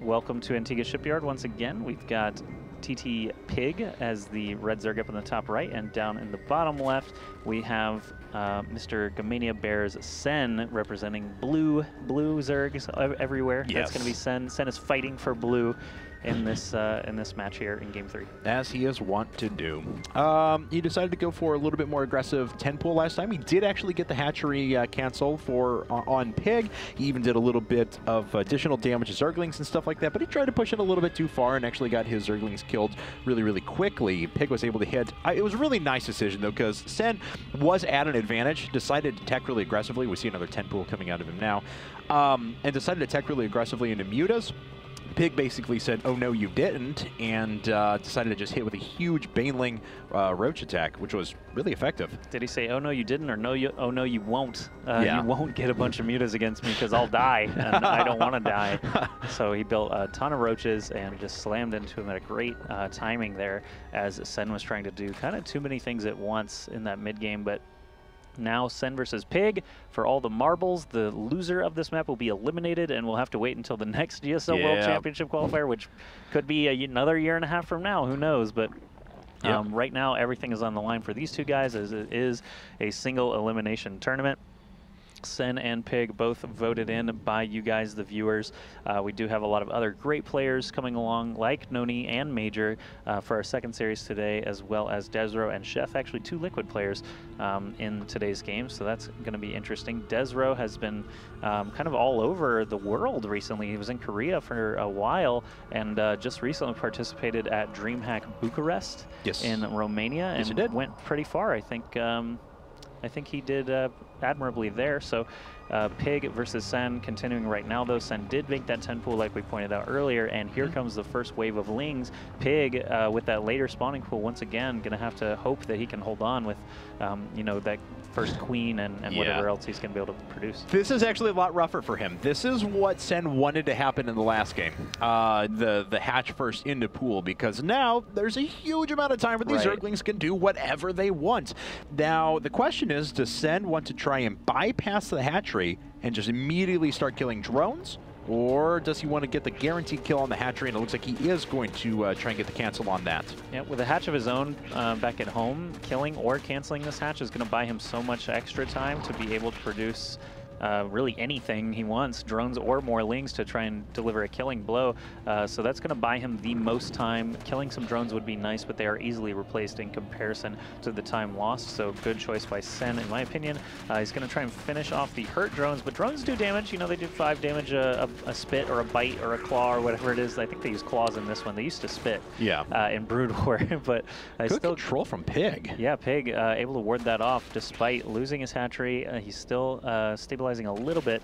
Welcome to Antigua Shipyard once again. We've got TT PiG as the red Zerg up in the top right, and down in the bottom left we have Mr. Gamania Bears Sen representing blue Zergs everywhere. Yes. That's going to be Sen. Sen is fighting for blue in this match here in Game 3. As he is wont to do. He decided to go for a little bit more aggressive 10 pool last time. He did actually get the hatchery cancel on PiG. He even did a little bit of additional damage to Zerglings and stuff like that, but he tried to push it a little bit too far and actually got his Zerglings killed really, really quickly. PiG was able to hit. It was a really nice decision, though, because Sen was at an advantage, decided to attack really aggressively. We see another 10 pool coming out of him now, and decided to attack really aggressively into Mutas. PiG basically said, "Oh no, you didn't," and decided to just hit with a huge Baneling roach attack, which was really effective. Did he say, "Oh no, you didn't," or "Oh no, you won't"? Yeah. You won't get a bunch of mutas against me because I'll die, and I don't want to die. So he built a ton of roaches and just slammed into him at a great timing there, as Sen was trying to do kind of too many things at once in that mid game, but. Now Sen versus PiG for all the marbles. The loser of this map will be eliminated, and we'll have to wait until the next GSL World Championship qualifier, which could be another year and a half from now. Who knows? But right now, everything is on the line for these two guys, as it is a single elimination tournament. Sen and PiG both voted in by you guys, the viewers. We do have a lot of other great players coming along, like Noni and Major, for our second series today, as well as Desro and Chef, actually 2 Liquid players in today's game, so that's going to be interesting. Desro has been kind of all over the world recently. He was in Korea for a while, and just recently participated at DreamHack Bucharest in Romania, and went pretty far. I think he did admirably there. So PiG versus Sen continuing right now, though. Sen did make that 10 pool like we pointed out earlier, and here comes the first wave of Lings. PiG with that later spawning pool, once again, going to have to hope that he can hold on with, you know, that first queen and whatever else he's going to be able to produce. This is actually a lot rougher for him. This is what Sen wanted to happen in the last game, the hatch first into pool, because now there's a huge amount of time where these Zerglings can do whatever they want. Now, the question is, does Sen want to try and bypass the hatchery and just immediately start killing drones? Or does he want to get the guaranteed kill on the hatchery? And it looks like he is going to try and get the cancel on that. Yeah, with a hatch of his own back at home, killing or canceling this hatch is going to buy him so much extra time to be able to produce really anything he wants, drones or more Lings, to try and deliver a killing blow. So that's going to buy him the most time. Killing some drones would be nice, but they are easily replaced in comparison to the time lost. So good choice by Sen, in my opinion. He's going to try and finish off the hurt drones, but drones do damage. You know, they do 5 damage a spit or a bite or a claw or whatever it is. I think they use claws in this one. They used to spit in Brood War, but good control from PiG. Yeah, PiG able to ward that off despite losing his hatchery. He's still stabilizing a little bit.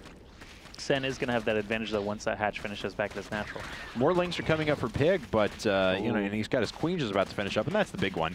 Sen is going to have that advantage, though, once that hatch finishes back at its natural. More Lings are coming up for PiG, but you know, and he's got his queen just about to finish up, and that's the big one.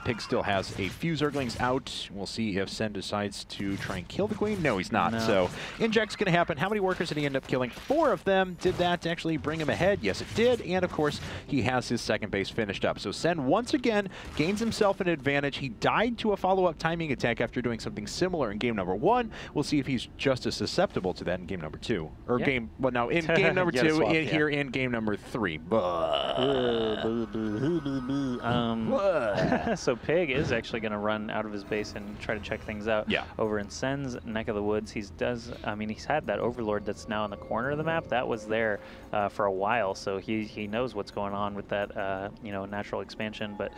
PiG still has a few Zerglings out. We'll see if Sen decides to try and kill the queen. No, he's not. So inject's going to happen. How many workers did he end up killing? 4 of them. Did that actually bring him ahead? Yes, it did. And of course, he has his second base finished up. So Sen once again gains himself an advantage. He died to a follow-up timing attack after doing something similar in game number 1. We'll see if he's just as susceptible to that in game number 2. Or game, well, no, in game number 2, here in game number 3. So PiG is actually going to run out of his base and try to check things out over in Sen's neck of the woods. He's had that Overlord that's now in the corner of the map. That was there for a while, so he knows what's going on with that you know, natural expansion. But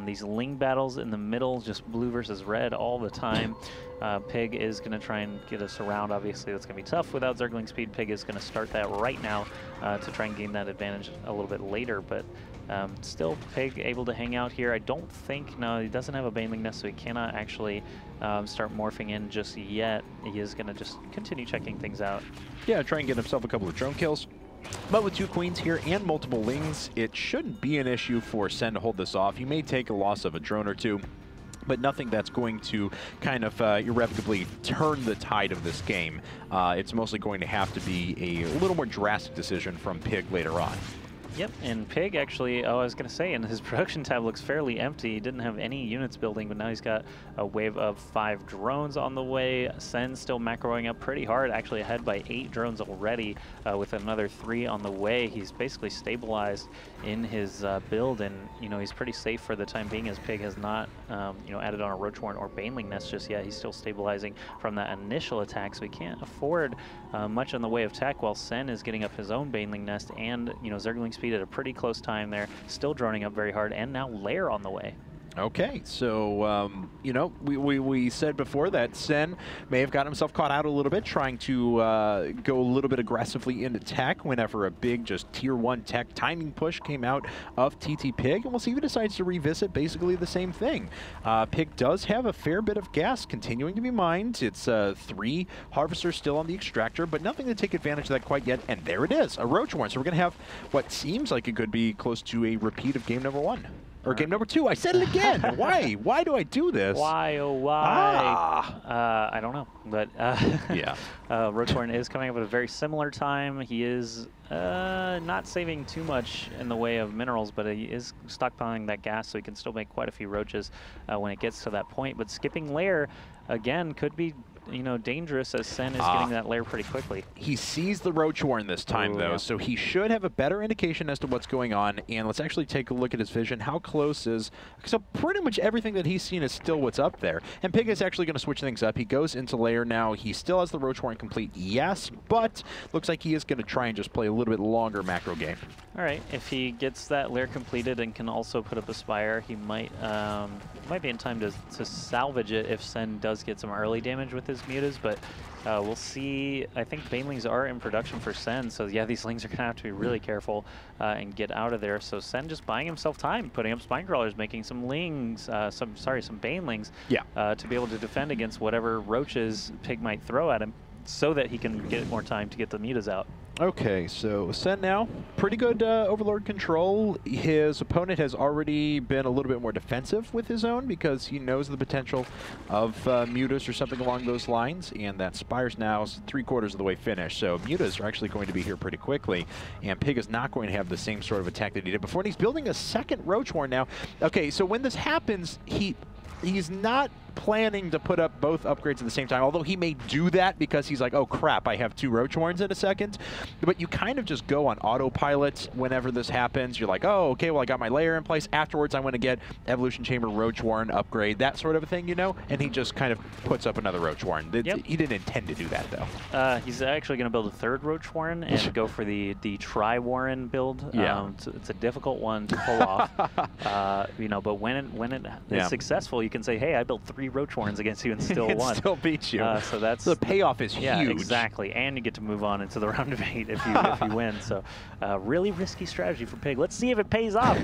these Ling battles in the middle, just blue versus red all the time. PiG is going to try and get us around. Obviously, that's going to be tough without Zergling speed. PiG is going to start that right now to try and gain that advantage a little bit later, but still PiG able to hang out here. I don't think, no, he doesn't have a Baneling nest, so he cannot actually start morphing in just yet. He is going to just continue checking things out. Yeah, try and get himself a couple of drone kills. But with 2 queens here and multiple Lings, it shouldn't be an issue for Sen to hold this off. He may take a loss of a drone or 2, but nothing that's going to kind of irrevocably turn the tide of this game. It's mostly going to have to be a little more drastic decision from PiG later on. Yep, and PiG actually, I was going to say, and his production tab looks fairly empty. He didn't have any units building, but now he's got a wave of 5 drones on the way. Sen still macroing up pretty hard, actually ahead by 8 drones already, with another 3 on the way. He's basically stabilized in his build, and he's pretty safe for the time being, as PiG has not added on a Roach Warren or Baneling Nest just yet. He's still stabilizing from that initial attack, so he can't afford much in the way of tech, while Sen is getting up his own Baneling Nest and Zergling Speed at a pretty close time there, still droning up very hard, and now Lair on the way. Okay, so, we said before that Sen may have got himself caught out a little bit, trying to go a little bit aggressively into tech whenever a big, just tier 1 tech timing push came out of TT PiG, and we'll see if he decides to revisit basically the same thing. PiG does have a fair bit of gas continuing to be mined. It's 3 harvesters still on the extractor, but nothing to take advantage of that quite yet, and there it is, a Roach Warren. So we're going to have what seems like it could be close to a repeat of game number 1. Or game number 2. I said it again. Why? Why do I do this? Why, oh why? I don't know. But yeah. Roach Warren is coming up at a very similar time. He is not saving too much in the way of minerals, but he is stockpiling that gas, so he can still make quite a few roaches when it gets to that point. But skipping Lair, again, could be dangerous, as Sen is getting that Lair pretty quickly. He sees the Roach Warren this time, though, yeah. so he should have a better indication as to what's going on. And let's actually take a look at his vision. How close is... So pretty much everything that he's seen is still what's up there. And PiG is actually going to switch things up. He goes into Lair now. He still has the Roach Warren complete, yes, but looks like he is going to try and just play a little bit longer macro game. All right, if he gets that Lair completed and can also put up a Spire, he might be in time to salvage it if Sen does get some early damage with his mutas, but we'll see. I think Banelings are in production for Sen, so yeah, these Lings are going to have to be really careful and get out of there. So Sen just buying himself time, putting up Spine Crawlers, making some Lings, some Banelings, to be able to defend against whatever roaches PiG might throw at him, so that he can get more time to get the mutas out. Okay, so Sen now, pretty good Overlord control. His opponent has already been a little bit more defensive with his own because he knows the potential of mutas or something along those lines, and that Spire's now 3/4 of the way finished. So mutas are actually going to be here pretty quickly, and PiG is not going to have the same sort of attack that he did before, and he's building a second Roach Warren now. Okay, so when this happens, he's not planning to put up both upgrades at the same time, although he may do that because he's like, oh crap, I have 2 Roach Warrens in a second. But you kind of just go on autopilot whenever this happens. You're like, oh, okay, well, I got my layer in place. Afterwards, I'm going to get Evolution Chamber Roach Warren upgrade, that sort of a thing, and he just kind of puts up another Roach Warren. He didn't intend to do that, though. He's actually going to build a 3rd Roach Warren and go for the Tri-Warren build. Yeah. It's a difficult one to pull off, but when it is successful, you can say, hey, I built 3 Roach Warrens against you and still won. Still beat you. So that's the payoff is huge. Exactly, and you get to move on into the round of 8 if you win. So really risky strategy for PiG. Let's see if it pays off.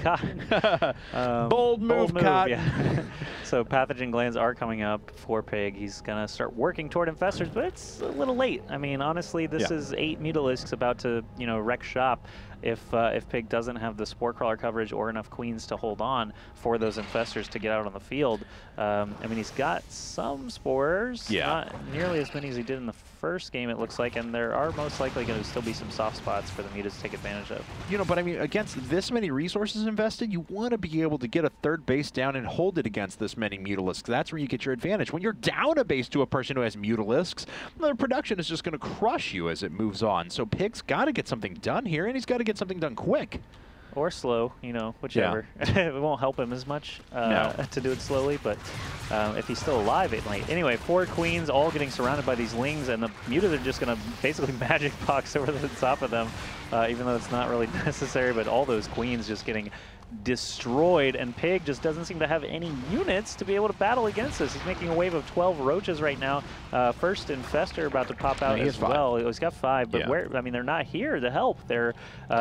Bold move, Cot. Yeah. So pathogen glands are coming up for PiG. He's gonna start working toward infestors, but it's a little late. I mean, honestly, this is 8 Mutalisks about to wreck shop. If PiG doesn't have the Spore Crawler coverage or enough Queens to hold on for those infestors to get out on the field. I mean, he's got some spores, not nearly as many as he did in the first game, it looks like, and there are most likely going to still be some soft spots for the mutas to take advantage of. But I mean, against this many resources invested, you want to be able to get a 3rd base down and hold it against this many Mutalisks. That's where you get your advantage. When you're down a base to a person who has Mutalisks, their production is just going to crush you as it moves on. So PiG's got to get something done here, and he's got to get something done quick. Or slow, whichever. It won't help him as much to do it slowly, but if he's still alive, it might. Anyway, 4 Queens all getting surrounded by these Lings, and the mutas are just going to basically magic box over the top of them, even though it's not really necessary, but all those Queens just getting destroyed, and PiG just doesn't seem to have any units to be able to battle against this. He's making a wave of 12 roaches right now. First Infestor about to pop out as well. He's got 5, but where? I mean, they're not here to help. They're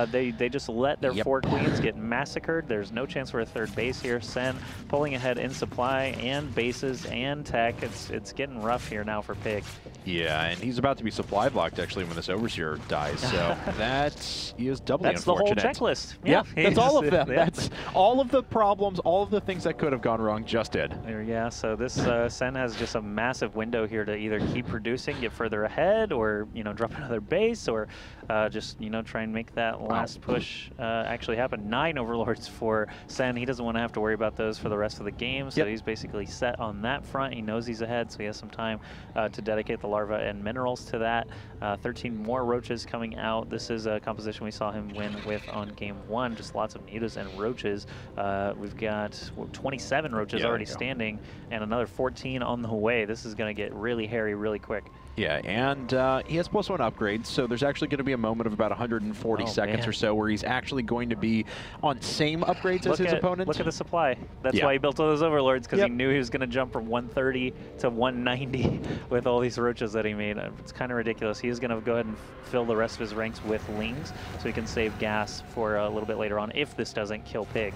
they just let their 4 Queens get massacred. There's no chance for a 3rd base here. Sen pulling ahead in supply and bases and tech. It's getting rough here now for PiG. Yeah, and he's about to be supply blocked actually when this Overseer dies, so that is doubly unfortunate. That's the whole checklist. Yeah, that's all of them. Yeah. That's all of the problems, all of the things that could have gone wrong just did. Yeah, so this Sen has just a massive window here to either keep producing, get further ahead, or, you know, drop another base, or just, you know, try and make that last push actually happen. 9 Overlords for Sen. He doesn't want to have to worry about those for the rest of the game, so he's basically set on that front. He knows he's ahead, so he has some time to dedicate the larva and minerals to that. 13 more roaches coming out. This is a composition we saw him win with on game 1, just lots of mutas and roaches. We've got 27 roaches already standing and another 14 on the way. This is going to get really hairy really quick. Yeah, and he has +1 upgrades, so there's actually going to be a moment of about 140 seconds or so where he's actually going to be on same upgrades as his opponent. Look at the supply. That's why he built all those Overlords, because he knew he was going to jump from 130 to 190 with all these roaches that he made. It's kind of ridiculous. He is going to go ahead and fill the rest of his ranks with lings, so he can save gas for a little bit later on if this doesn't kill Pig.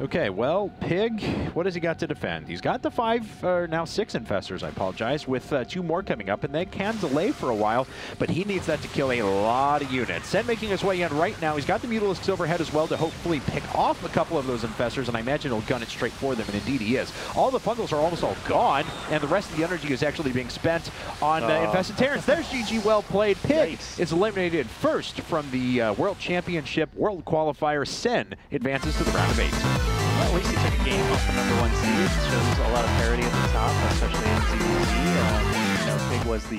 Okay, well, Pig, what has he got to defend? He's got the 5, or now 6 infestors, I apologize, with 2 more coming up, and they can delay for a while, but he needs that to kill a lot of units. Sen making his way in right now. He's got the Mutalisks overhead as well to hopefully pick off a couple of those infestors, and I imagine he'll gun it straight for them, and indeed he is. All the bundles are almost all gone, and the rest of the energy is actually being spent on infested Terrans. There's GG, well played. Pig is eliminated first from the World Championship World Qualifier. Sen advances to the round of 8. Well, at least he took a game off the #1 seed. Shows a lot of parity at the top, especially in ZZ. You know, Pig was the